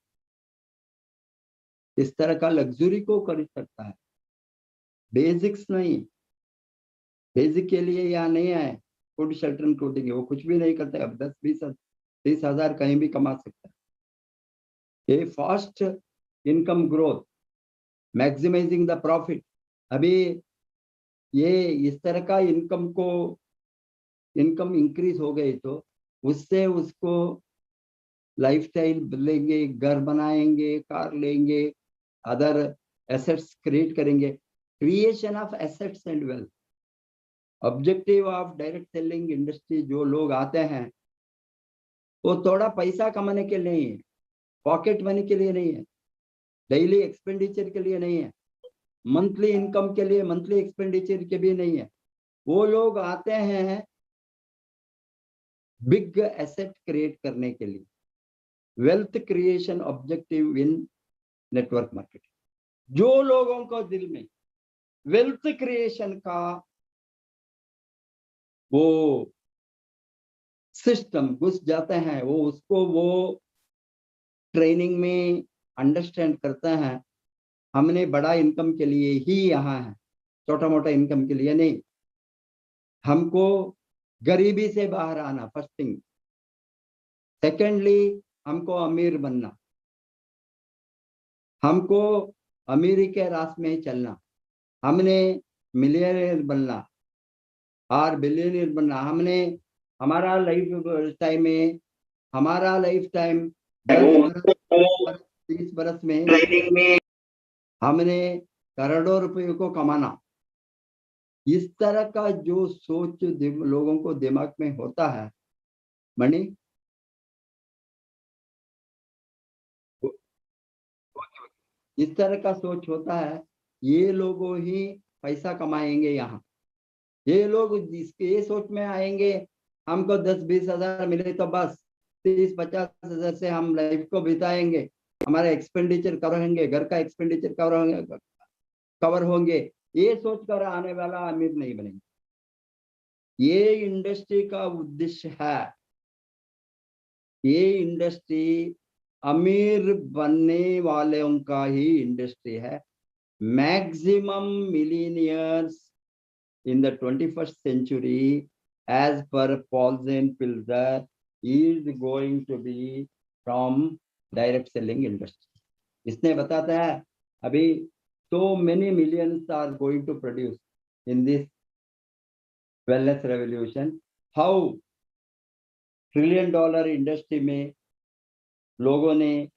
Speaker 3: इस तरह का लग्जरी को खरीद सकता है। बेसिक्स नहीं, बेसिक के लिए यहाँ नहीं है, फूड, शेल्टर एंड क्लोथिंग, वो कुछ भी नहीं करते। अब 10, 20, 30 हजार कहीं भी कमा सकता है। ये fast income growth, maximising the profit. अभी ये इस तरह का इनकम इंक्रीज हो गई तो उससे उसको लाइफस्टाइल बदलेंगे, घर बनाएंगे, कार लेंगे, अदर एसेट्स क्रिएट करेंगे। Creation of assets and wealth, objective of direct selling industry. जो लोग आते हैं वो थोड़ा पैसा कमाने के लिए नहीं है, पॉकेट मनी के लिए नहीं है, डेली एक्सपेंडिचर के लिए नहीं है, मंथली इनकम के लिए, मंथली एक्सपेंडिचर के भी नहीं है। वो लोग आते हैं बिग एसेट क्रिएट करने के लिए। वेल्थ क्रिएशन ऑब्जेक्टिव इन नेटवर्क मार्केटिंग। जो लोगों को दिल में वेल्थ क्रिएशन का वो सिस्टम घुस जाते हैं, वो उसको वो ट्रेनिंग में अंडरस्टैंड करते हैं, हमने बड़ा इनकम के लिए ही यहाँ है, छोटा मोटा इनकम के लिए नहीं। हमको गरीबी से बाहर आना फर्स्ट थिंग। सेकेंडली हमको अमीर बनना, हमको अमीरी के रास्ते में चलना। हमने मिलियनियर बनना और बिलियनियर बनना। हमने हमारा लाइफ टाइम में, हमारा लाइफ टाइम 30 बरस में हमने करोड़ों रुपयों को कमाना। इस तरह का जो सोच लोगों को दिमाग में होता है, मणि, इस तरह का सोच होता है, ये लोगों ही पैसा कमाएंगे यहाँ। ये लोग जिसके ये सोच में आएंगे हमको 10-20 हजार मिले तो बस 30-50 हजार से हम लाइफ को बिताएंगे, हमारे एक्सपेंडिचर कवर होंगे, घर का एक्सपेंडिचर कवर होंगे, ये सोच कर आने वाला अमीर नहीं बनेंगे। ये इंडस्ट्री का उद्देश्य है। ये इंडस्ट्री अमीर बनने वालों का ही इंडस्ट्री है। Maximum millionaires in the 21st century, as per Paulsen Pilzer, is going to be from direct selling industry. इसने बताता है अभी so many millions are going to produce in this wellness revolution. How $1 trillion industry में लोगों ने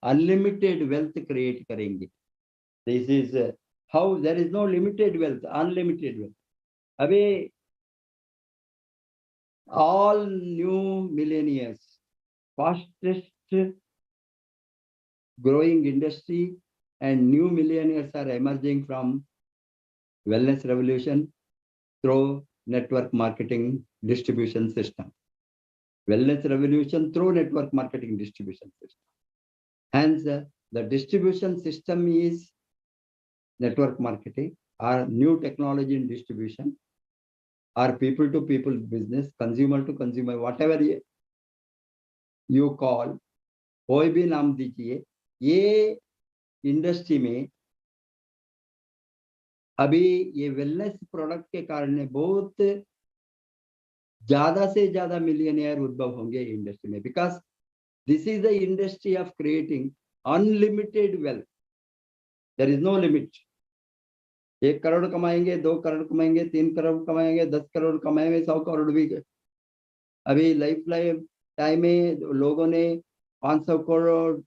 Speaker 3: unlimited wealth create करेंगे. This is how there is no limited wealth, unlimited wealth. Abhi all new millionaires, fastest growing industry and new millionaires are emerging from wellness revolution through network marketing distribution system. Wellness revolution through network marketing distribution system. Hence, the distribution system is network marketing or new technology in distribution or people to people business, consumer to consumer, whatever you call, कोई भी नाम दीजिए। ये industry में अभी ये wellness product के कारण बहुत ज्यादा से ज्यादा मिलियनियर उद्भव होंगे इंडस्ट्री में, because this is the industry of creating unlimited wealth. There is no limit. 1 crore कमाएंगे, 2 करोड़ कमाएंगे, 3 करोड़ कमाएंगे, 10 करोड़ कमाएंगे, 100 करोड़ भी। अभी लाइफ टाइम में लोगों ने 500 करोड़,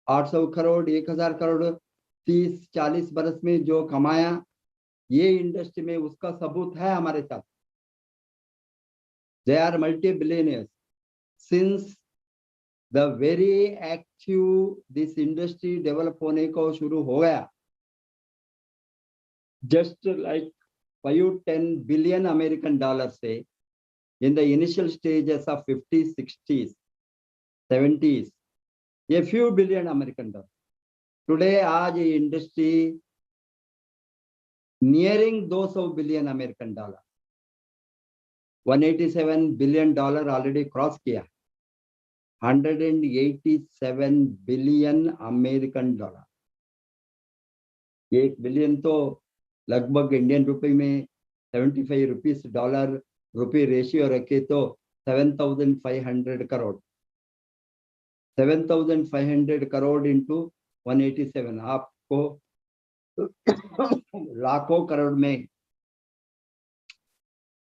Speaker 3: 800 करोड़, 1000 करोड़ 30-40 बरस में जो कमाया, ये इंडस्ट्री में उसका सबूत है हमारे साथ। They are multi billionaires since the very active this industry develop होने को शुरू हो गया। Just like 5-10 billion American dollars say in the initial stages of 50s, 60s, 70s, a few billion American dollars. Today, आज ये industry nearing 200 billion American dollar, 187 billion dollar already cross किया, 187 billion American dollar. 1 billion तो लगभग Indian रुपए में 75 rupees dollar रुपए ratio रखे तो 7,500 करोड़। 7,500 करोड़ इंटू 187, आपको लाखों करोड़ में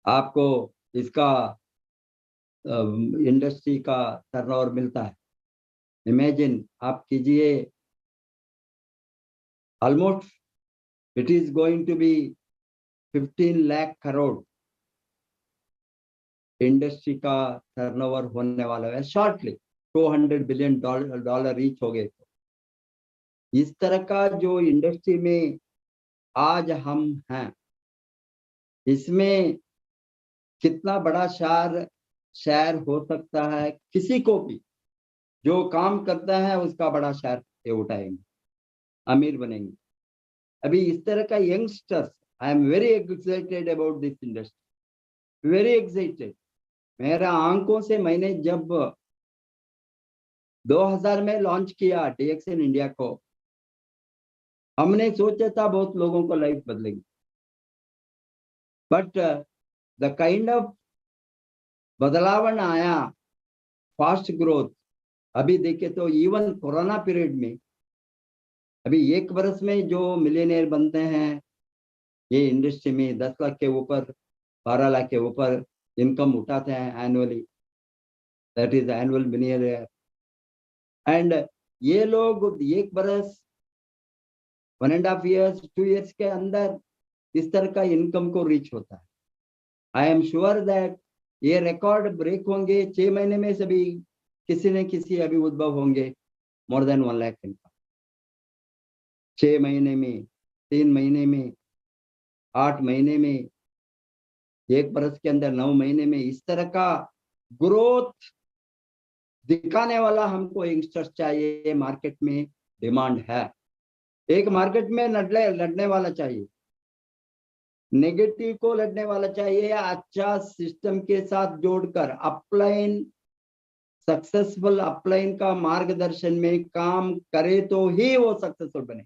Speaker 3: आपको इसका इंडस्ट्री का टर्नओवर मिलता है। इमेजिन आप कीजिए, almost it is going to be 15 lakh crore industry का टर्नओवर होने वाला है शॉर्टली। 200 बिलियन डॉलर रीच हो गए। इस तरह का जो इंडस्ट्री में आज हम हैं, इसमें कितना बड़ा शेयर हो सकता है, किसी को भी जो काम करता है उसका बड़ा शेयर उठाएंगे, अमीर बनेंगे। अभी इस तरह का youngsters, I am very excited about this industry, very excited. मेरा आंखों से मैंने जब 2000 में लॉन्च किया डीएक्सएन इंडिया को। हमने सोचा था बहुत लोगों को लाइफ बदलेगी, बट द काइंड ऑफ बदलाव आया, फास्ट ग्रोथ। अभी देखे तो इवन कोरोना पीरियड में अभी 1 वर्ष में जो मिलियनियर बनते हैं ये इंडस्ट्री में 10 लाख के ऊपर 12 लाख के ऊपर इनकम उठाते हैं annually, that is annual millionaire. And ये लोग 1 वर्ष 1.5 years 2 years के अंदर इस तरह का इनकम को रीच होता है। आई एम श्योर दैट ये रिकॉर्ड ब्रेक होंगे। 6 महीने में सभी किसी न किसी अभी उद्भव होंगे मोर देन 1 लाख इनकम। 6 महीने में, 3 महीने में, 8 महीने में, 1 वर्ष के अंदर 9 महीने में इस तरह का ग्रोथ दिखाने वाला हमको यंगस्टर्स चाहिए। मार्केट में डिमांड है। एक मार्केट में लड़ने वाला चाहिए, नेगेटिव को लड़ने वाला चाहिए, अच्छा सिस्टम के साथ जोड़कर अपलाइन, सक्सेसफुल अपलाइन का मार्गदर्शन में काम करे तो ही वो सक्सेसफुल बने।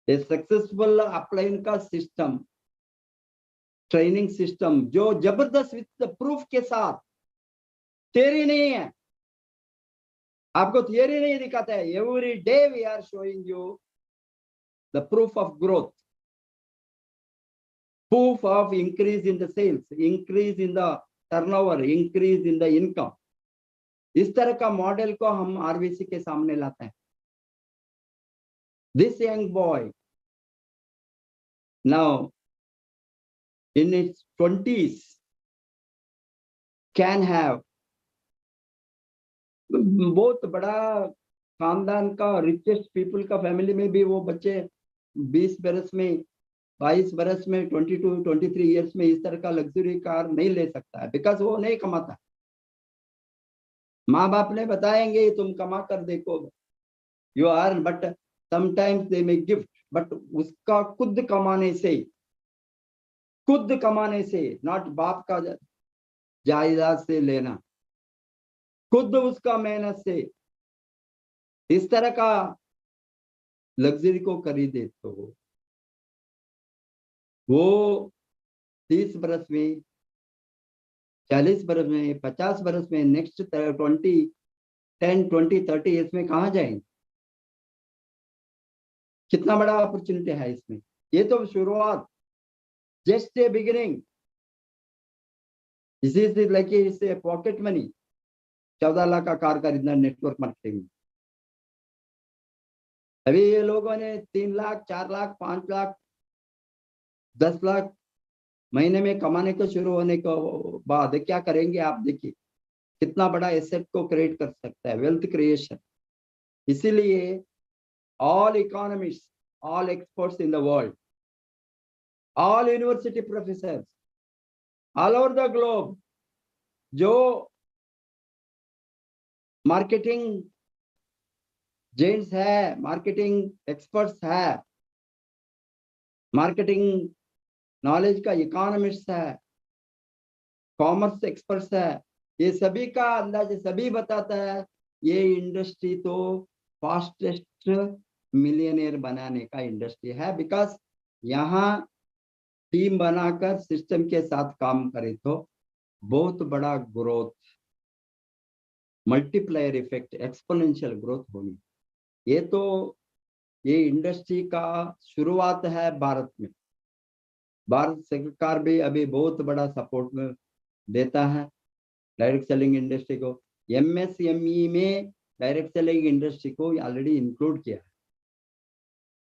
Speaker 3: ये सक्सेसफुल अपलाइन का सिस्टम, ट्रेनिंग सिस्टम जो जबरदस्त विद प्रूफ के साथ, थियरी नहीं है, आपको थियरी नहीं दिखाता है। Every day we are showing you the proof of growth, proof of increase in the sales, increase in the turnover, increase in the income। इस तरह का मॉडल को हम आरबीसी के सामने लाते हैं। This young boy now in its 20s can have बहुत बड़ा खानदान का, रिचेस्ट पीपल का फैमिली में भी वो बच्चे 20 बरस में, 22 बरस में, 22, 23 इयर्स में इस तरह का लग्जरी कार नहीं ले सकता है, बिकॉज वो नहीं कमाता। माँ बाप ने बताएंगे तुम कमा कर देखो, you earn, but sometimes they may gift, but उसका खुद कमाने से, नॉट बाप का जायदाद से लेना, खुद उसका मेहनत से इस तरह का लग्जरी को खरीदे तो वो 30 बरस में, 40 बरस में, 50 बरस में, नेक्स्ट 10, 20, 30 ईयर्स में कहाँ जाएंगे? कितना बड़ा अपॉर्चुनिटी है इसमें। ये तो शुरुआत, just a beginning. This is like इससे पॉकेट मनी। 14 लाख का कार खरीदना नेटवर्क मार्केटिंग में। अभी ये लोगों ने 3 लाख, 4 लाख, 5 लाख, 10 लाख महीने में कमाने को शुरू होने के बाद क्या करेंगे आप देखिए, कितना बड़ा एसेट को क्रिएट कर सकता है, वेल्थ क्रिएशन। इसीलिए all economist, all experts in the world, all university professors all over the globe, जो मार्केटिंग जेंट्स है, मार्केटिंग एक्सपर्ट्स है, मार्केटिंग नॉलेज का इकोनॉमिस्ट है, कॉमर्स एक्सपर्ट्स है, ये सभी का अंदाज सभी बताता है ये इंडस्ट्री तो फास्टेस्ट मिलियनियर बनाने का इंडस्ट्री है, बिकॉज यहाँ टीम बनाकर सिस्टम के साथ काम करे तो बहुत बड़ा growth, multiplier effect, exponential growth होगी। ये तो ये इंडस्ट्री का शुरुआत है भारत में। भारत सरकार भी अभी बहुत बड़ा सपोर्ट में देता है डायरेक्ट सेलिंग इंडस्ट्री को। एमएसएमई में डायरेक्ट सेलिंग इंडस्ट्री को ऑलरेडी इंक्लूड किया है।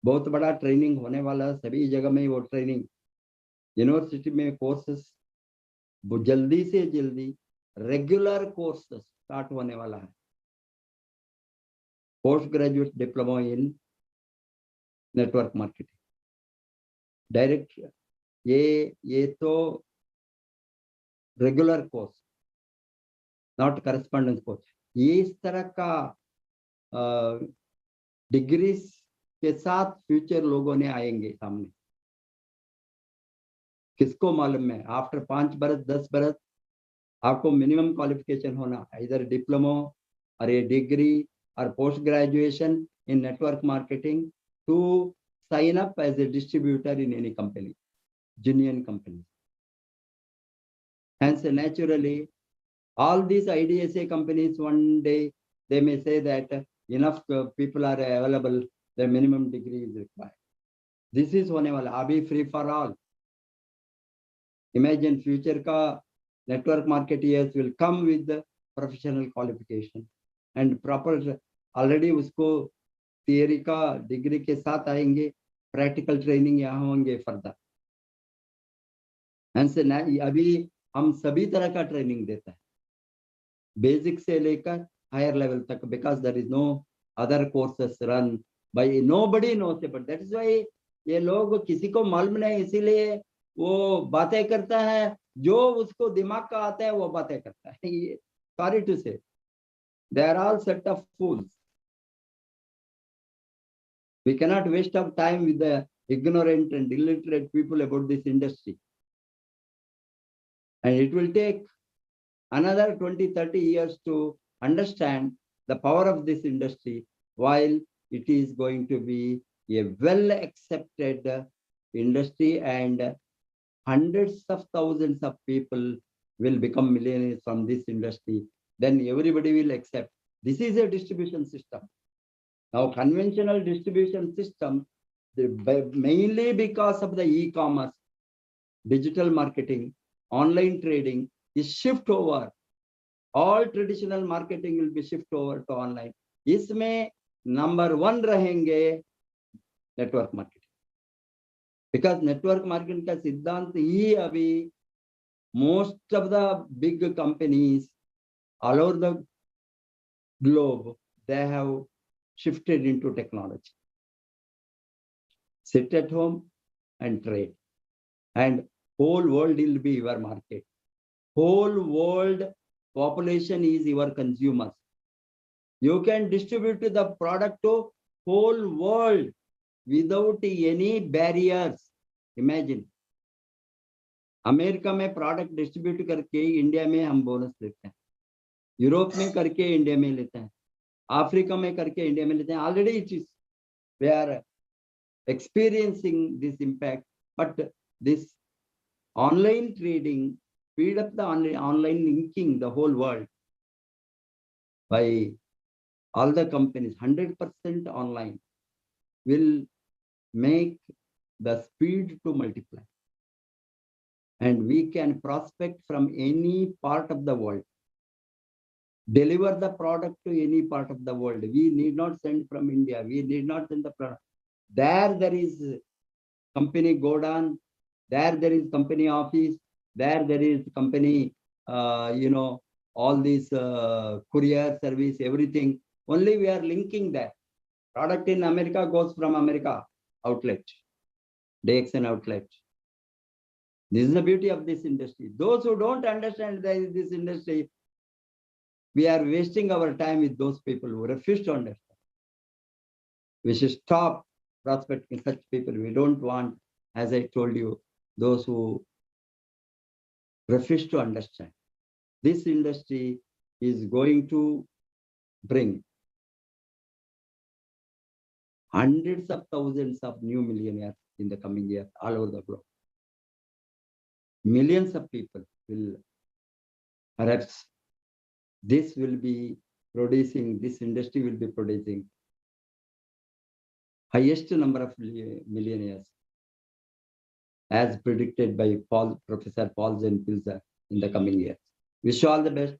Speaker 3: बहुत बड़ा ट्रेनिंग होने वाला, सभी जगह में वो ट्रेनिंग, यूनिवर्सिटी में कोर्सेस जल्दी से जल्दी रेगुलर कोर्स स्टार्ट होने वाला है। Post graduate diploma in network marketing, direct ये तो regular course, not correspondence course. ये इस तरह का डिग्रीज के साथ फ्यूचर लोगों ने आएंगे सामने। किसको मालूम है आफ्टर 5 बरस 10 बरस आपको मिनिमम क्वालिफिकेशन होना, इधर diploma or a degree or post-graduation in network marketing to sign up as a distributor in any company, genuine company. Hence, naturally, all these IDSA companies, one day, they may say that enough people are available, the minimum degree is required. This is one level, Abhi free for all. Imagine future ka network marketeers will come with the professional qualification and proper, already usko theory का degree के साथ आएंगे, practical training यहाँ होंगे further. अभी हम सभी तरह का ट्रेनिंग देता है, बेसिक से लेकर हायर लेवल तक, because there is no other courses run by nobody knows about. That is why ये लोग किसी को मालूम नहीं, इसीलिए वो बातें करता है, जो उसको दिमाग का आता है वो बातें करता है. Sorry to say, they are all set of fools. We cannot waste our time with the ignorant and illiterate people about this industry. And it will take another 20-30 years to understand the power of this industry, while it is going to be a well accepted industry, and hundreds of thousands of people will become millionaires from this industry. Then everybody will accept. This is a distribution system. Now, conventional distribution system, mainly because of the e-commerce, digital marketing, online trading, is shift over. All traditional marketing will be shift over to online. इसमें number one रहेंगे network marketing, because network marketing का सिद्धांत ही अभी most of the big companies all over the globe, they have shifted into technology. Sit at home and trade, and whole world will be your market. Whole world population is your consumers. You can distribute the product to whole world without any barriers. Imagine, America में product distribute करके India में हम bonus लेते हैं, Europe में करके India में लेते हैं, अफ्रीका में करके इंडिया में लेते हैं. Already it is, we are experiencing this impact. But this online trading speed up the online linking the whole world by all the companies. 100% online will make the speed to multiply, and we can prospect from any part of the world, deliver the product to any part of the world. We need not send from India, we need not send the product. There is company Godan, there is company office, there is company, all these courier service, everything. Only we are linking that. Product in America goes from America outlet, DXN outlet. This is the beauty of this industry. Those who don't understand this industry, we are wasting our time with those people who refuse to understand. We should stop prospecting such people. We don't want, as I told you, those who refuse to understand. This industry is going to bring hundreds of thousands of new millionaires in the coming years all over the globe. Millions of people will, perhaps this will be producing, this industry will be producing highest number of millionaires as predicted by Professor Paul Zahn Pilzer in the coming years. Wish you all the best.